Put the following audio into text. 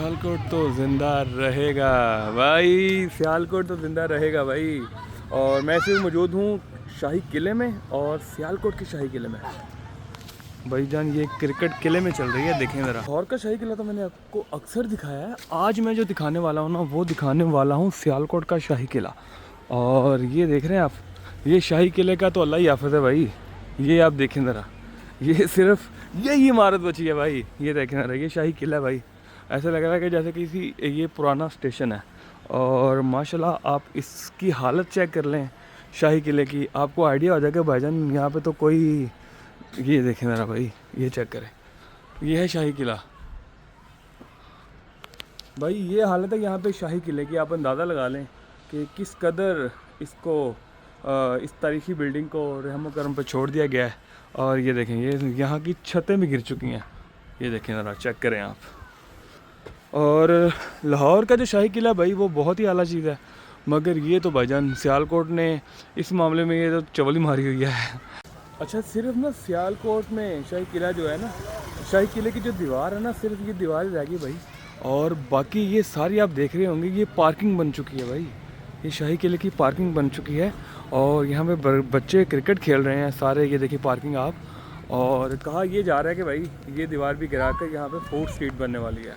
सियालकोट तो ज़िंदा रहेगा भाई, सियालकोट तो ज़िंदा रहेगा भाई। और मैं इस वक्त मौजूद हूँ शाही किले में, और सियालकोट के शाही किले में भाईजान ये क्रिकेट किले में चल रही है। देखें ज़रा, लाहौर का शाही किला तो मैंने आपको अक्सर दिखाया है। आज मैं जो दिखाने वाला हूँ ना, वो दिखाने वाला हूँ सियालकोट का शाही किला। और ये देख रहे हैं आप, ये शाही किले का तो अल्लाह ही हाफ़िज़ है भाई। ये आप देखें ज़रा, ये सिर्फ यही इमारत बची है भाई। ये देखें ज़रा, ये शाही किला है भाई। ऐसा लग रहा है कि जैसे किसी ये पुराना स्टेशन है। और माशाल्लाह आप इसकी हालत चेक कर लें शाही किले की, आपको आइडिया हो जाएगा भाईजान यहाँ पे तो कोई। ये देखें ज़रा भाई, ये चेक करें, ये है शाही किला भाई। ये हालत है यहाँ पे शाही किले की। आप अंदाज़ा लगा लें कि किस कदर इसको इस तारीखी बिल्डिंग को रहम करम पे छोड़ दिया गया है। और ये देखें, ये यहाँ की छतें भी गिर चुकी हैं। ये देखें ज़रा, चेक करें आप। और लाहौर का जो शाही किला भाई, वो बहुत ही आला चीज़ है। मगर ये तो भाईजान सियालकोट ने इस मामले में ये तो चवली मारी हुई है। अच्छा, सिर्फ ना सियालकोट में शाही किला जो है ना, शाही किले की जो दीवार है ना, सिर्फ ये दीवार ही रह गई भाई। और बाकी ये सारी आप देख रहे होंगे, ये पार्किंग बन चुकी है भाई। ये शाही किले की पार्किंग बन चुकी है। और यहाँ पे बच्चे क्रिकेट खेल रहे हैं सारे। ये देखिए पार्किंग आप। और कहा ये जा रहा है कि भाई ये दीवार भी गिरा कर यहाँ पे फूड स्ट्रीट बनने वाली है।